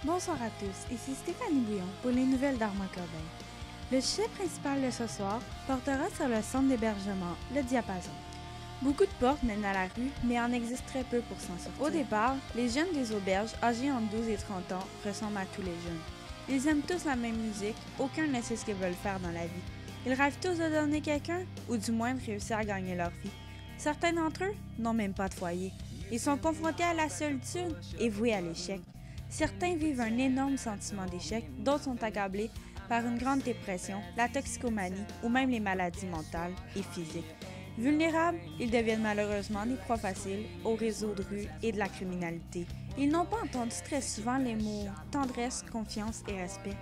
Bonsoir à tous, ici Stéphanie Bouillon pour les nouvelles d'Armand Corbeil. Le sujet principal de ce soir portera sur le centre d'hébergement, le Diapason. Beaucoup de portes mènent à la rue, mais en existe très peu pour s'en sortir. Au départ, les jeunes des auberges, âgés entre 12 et 30 ans, ressemblent à tous les jeunes. Ils aiment tous la même musique, aucun ne sait ce qu'ils veulent faire dans la vie. Ils rêvent tous de donner quelqu'un, ou du moins de réussir à gagner leur vie. Certains d'entre eux n'ont même pas de foyer. Ils sont confrontés à la solitude et voués à l'échec. Certains vivent un énorme sentiment d'échec, d'autres sont accablés par une grande dépression, la toxicomanie ou même les maladies mentales et physiques. Vulnérables, ils deviennent malheureusement des proies faciles aux réseaux de rue et de la criminalité. Ils n'ont pas entendu très souvent les mots tendresse, confiance et respect.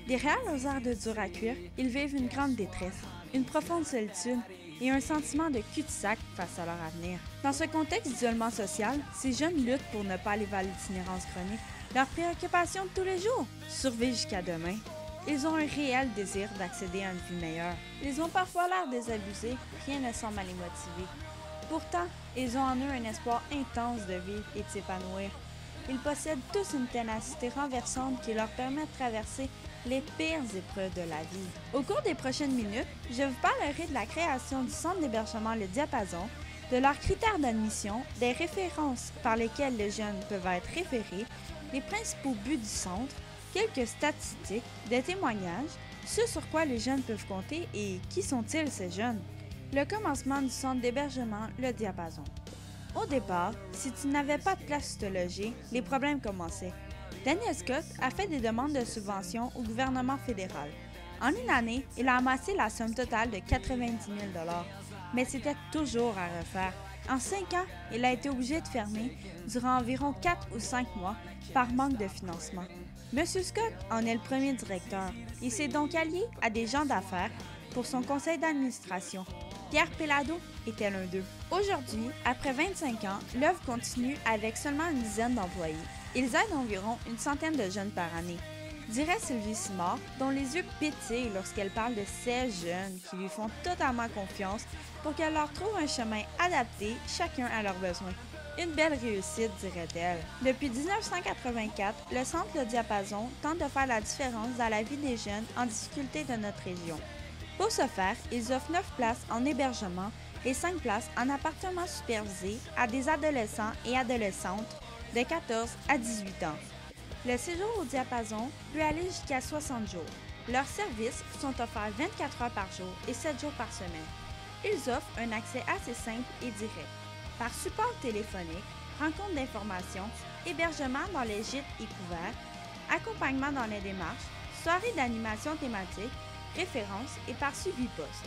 Derrière leurs airs de dur à cuire, ils vivent une grande détresse, une profonde solitude et un sentiment de cul-de-sac face à leur avenir. Dans ce contexte d'isolement social, ces jeunes luttent pour ne pas aller vers l'itinérance chronique. Leur préoccupation de tous les jours, survivre jusqu'à demain. Ils ont un réel désir d'accéder à une vie meilleure. Ils ont parfois l'air désabusés, rien ne semble à les motiver. Pourtant, ils ont en eux un espoir intense de vivre et de s'épanouir. Ils possèdent tous une ténacité renversante qui leur permet de traverser les pires épreuves de la vie. Au cours des prochaines minutes, je vous parlerai de la création du centre d'hébergement Le Diapason, de leurs critères d'admission, des références par lesquelles les jeunes peuvent être référés, les principaux buts du centre, quelques statistiques, des témoignages, ce sur quoi les jeunes peuvent compter et qui sont-ils ces jeunes? Le commencement du centre d'hébergement Le Diapason. Au départ, si tu n'avais pas de place où te loger, les problèmes commençaient. Daniel Scott a fait des demandes de subventions au gouvernement fédéral. En une année, il a amassé la somme totale de 90 000 $, mais c'était toujours à refaire. En 5 ans, il a été obligé de fermer durant environ 4 ou 5 mois par manque de financement. M. Scott en est le premier directeur. Il s'est donc allié à des gens d'affaires pour son conseil d'administration. Pierre Pellado était l'un d'eux. Aujourd'hui, après 25 ans, l'œuvre continue avec seulement une dizaine d'employés. Ils aident environ une centaine de jeunes par année. Dirait Sylvie Simard, dont les yeux pétillent lorsqu'elle parle de ces jeunes qui lui font totalement confiance pour qu'elle leur trouve un chemin adapté, chacun à leurs besoins. Une belle réussite, dirait-elle. Depuis 1984, le Centre Le Diapason tente de faire la différence dans la vie des jeunes en difficulté de notre région. Pour ce faire, ils offrent 9 places en hébergement et 5 places en appartement supervisé à des adolescents et adolescentes de 14 à 18 ans. Le séjour au Diapason peut aller jusqu'à 60 jours. Leurs services sont offerts 24 heures par jour et 7 jours par semaine. Ils offrent un accès assez simple et direct. Par support téléphonique, rencontre d'informations, hébergement dans les gîtes et couverts, accompagnement dans les démarches, soirées d'animation thématique, références et par suivi poste.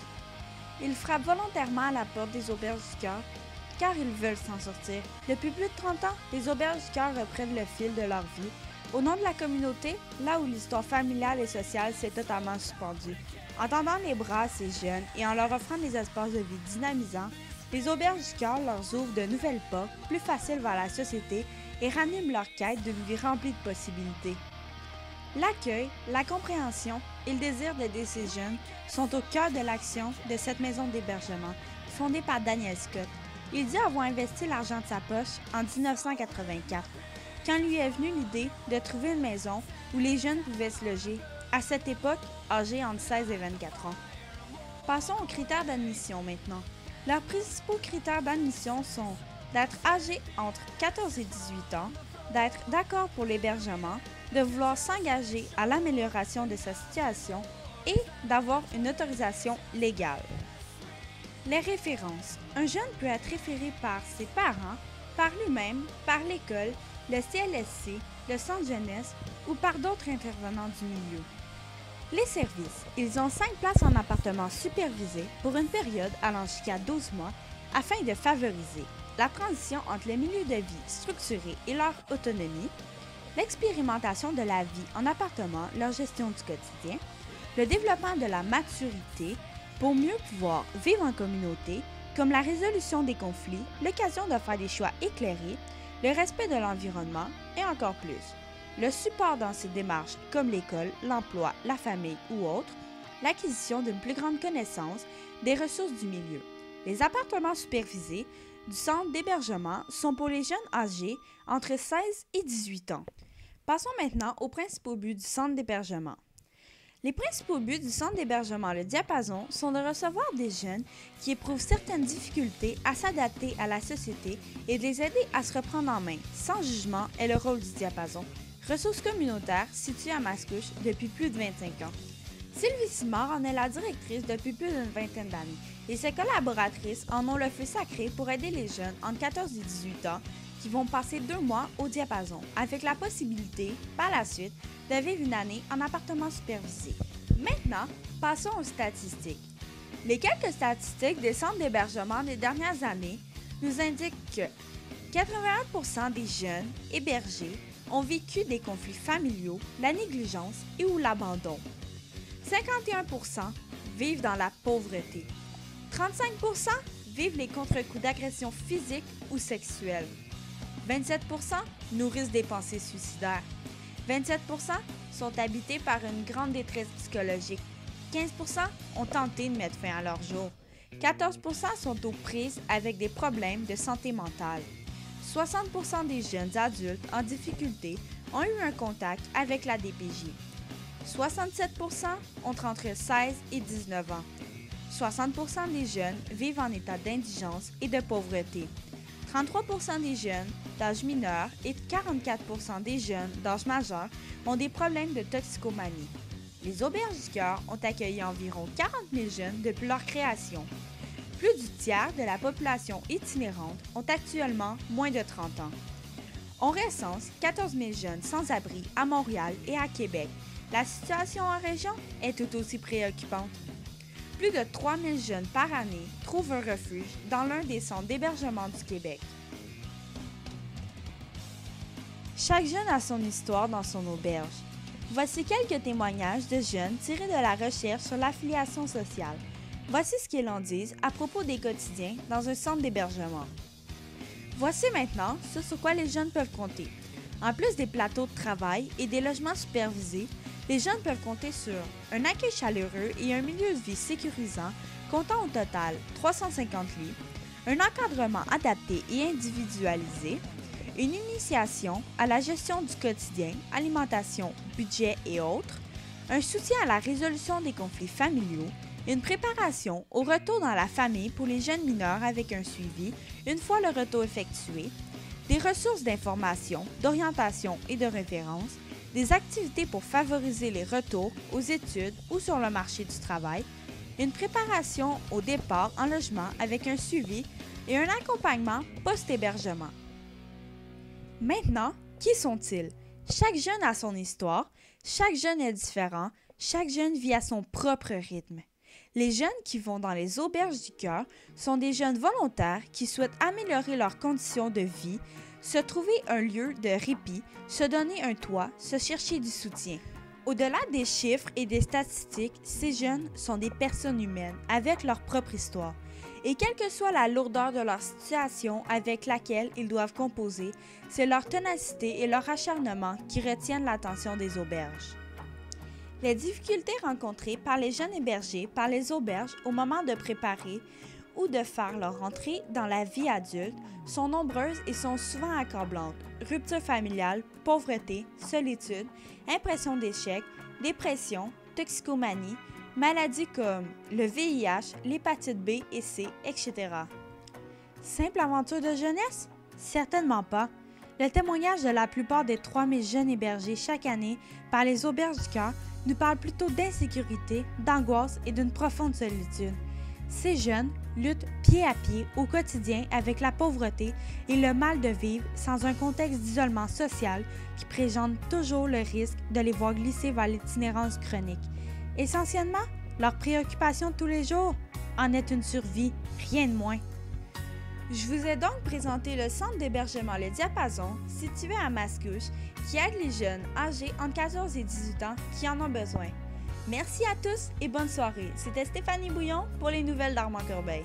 Ils frappent volontairement à la porte des auberges du cœur car ils veulent s'en sortir. Depuis plus de 30 ans, les auberges du cœur reprennent le fil de leur vie au nom de la communauté, là où l'histoire familiale et sociale s'est totalement suspendue. En tendant les bras à ces jeunes et en leur offrant des espaces de vie dynamisants, les auberges du cœur leur ouvrent de nouvelles portes, plus faciles vers la société et raniment leur quête d'une vie remplie de possibilités. L'accueil, la compréhension et le désir d'aider ces jeunes sont au cœur de l'action de cette maison d'hébergement, fondée par Daniel Scott. Il dit avoir investi l'argent de sa poche en 1984, quand lui est venue l'idée de trouver une maison où les jeunes pouvaient se loger, à cette époque âgés entre 16 et 24 ans. Passons aux critères d'admission maintenant. Leurs principaux critères d'admission sont d'être âgé entre 14 et 18 ans, d'être d'accord pour l'hébergement, de vouloir s'engager à l'amélioration de sa situation et d'avoir une autorisation légale. Les références. Un jeune peut être référé par ses parents, par lui-même, par l'école, le CLSC, le centre jeunesse ou par d'autres intervenants du milieu. Les services. Ils ont 5 places en appartement supervisé pour une période allant jusqu'à 12 mois afin de favoriser la transition entre le milieu de vie structuré et leur autonomie, l'expérimentation de la vie en appartement, leur gestion du quotidien, le développement de la maturité pour mieux pouvoir vivre en communauté, comme la résolution des conflits, l'occasion de faire des choix éclairés, le respect de l'environnement et encore plus. Le support dans ces démarches comme l'école, l'emploi, la famille ou autres, l'acquisition d'une plus grande connaissance des ressources du milieu. Les appartements supervisés du centre d'hébergement sont pour les jeunes âgés entre 16 et 18 ans. Passons maintenant aux principaux buts du centre d'hébergement. Les principaux buts du centre d'hébergement Le Diapason sont de recevoir des jeunes qui éprouvent certaines difficultés à s'adapter à la société et de les aider à se reprendre en main. Sans jugement est le rôle du Diapason, ressource communautaire située à Mascouche depuis plus de 25 ans. Sylvie Simard en est la directrice depuis plus d'une vingtaine d'années et ses collaboratrices en ont le feu sacré pour aider les jeunes entre 14 et 18 ans qui vont passer 2 mois au Diapason, avec la possibilité, par la suite, de vivre une année en appartement supervisé. Maintenant, passons aux statistiques. Les quelques statistiques des centres d'hébergement des dernières années nous indiquent que 81% des jeunes hébergés ont vécu des conflits familiaux, la négligence et ou l'abandon. 51% vivent dans la pauvreté. 35% vivent les contre-coups d'agression physique ou sexuelle. 27% nourrissent des pensées suicidaires. 27% sont habités par une grande détresse psychologique. 15% ont tenté de mettre fin à leur jour. 14% sont aux prises avec des problèmes de santé mentale. 60% des jeunes adultes en difficulté ont eu un contact avec la DPJ. 67% ont entre 16 et 19 ans. 60% des jeunes vivent en état d'indigence et de pauvreté. 33% des jeunes d'âge mineur et 44% des jeunes d'âge majeur ont des problèmes de toxicomanie. Les Auberges du Cœur ont accueilli environ 40 000 jeunes depuis leur création. Plus du tiers de la population itinérante ont actuellement moins de 30 ans. On recense 14 000 jeunes sans-abri à Montréal et à Québec. La situation en région est tout aussi préoccupante. Plus de 3 000 jeunes par année trouvent un refuge dans l'un des centres d'hébergement du Québec. Chaque jeune a son histoire dans son auberge. Voici quelques témoignages de jeunes tirés de la recherche sur l'affiliation sociale. Voici ce qu'ils en disent à propos des quotidiens dans un centre d'hébergement. Voici maintenant ce sur quoi les jeunes peuvent compter. En plus des plateaux de travail et des logements supervisés, les jeunes peuvent compter sur un accueil chaleureux et un milieu de vie sécurisant comptant au total 350 lits, un encadrement adapté et individualisé, une initiation à la gestion du quotidien, alimentation, budget et autres, un soutien à la résolution des conflits familiaux, une préparation au retour dans la famille pour les jeunes mineurs avec un suivi une fois le retour effectué, des ressources d'information, d'orientation et de référence, des activités pour favoriser les retours aux études ou sur le marché du travail, une préparation au départ en logement avec un suivi et un accompagnement post-hébergement. Maintenant, qui sont-ils? Chaque jeune a son histoire, chaque jeune est différent, chaque jeune vit à son propre rythme. Les jeunes qui vont dans les Auberges du Cœur sont des jeunes volontaires qui souhaitent améliorer leurs conditions de vie, se trouver un lieu de répit, se donner un toit, se chercher du soutien. Au-delà des chiffres et des statistiques, ces jeunes sont des personnes humaines avec leur propre histoire. Et quelle que soit la lourdeur de leur situation avec laquelle ils doivent composer, c'est leur ténacité et leur acharnement qui retiennent l'attention des auberges. Les difficultés rencontrées par les jeunes hébergés par les auberges au moment de préparer ou de faire leur entrée dans la vie adulte sont nombreuses et sont souvent accablantes. Rupture familiale, pauvreté, solitude, impression d'échec, dépression, toxicomanie, maladies comme le VIH, l'hépatite B et C, etc. Simple aventure de jeunesse? Certainement pas. Le témoignage de la plupart des 3000 jeunes hébergés chaque année par les Auberges du Cœur nous parle plutôt d'insécurité, d'angoisse et d'une profonde solitude. Ces jeunes luttent pied à pied au quotidien avec la pauvreté et le mal de vivre sans un contexte d'isolement social qui présente toujours le risque de les voir glisser vers l'itinérance chronique. Essentiellement, leur préoccupation de tous les jours en est une survie, rien de moins. Je vous ai donc présenté le centre d'hébergement Le Diapason, situé à Mascouche, qui aide les jeunes âgés entre 14 et 18 ans qui en ont besoin. Merci à tous et bonne soirée. C'était Stéphanie Bouillon pour les nouvelles d'Armand Corbeil.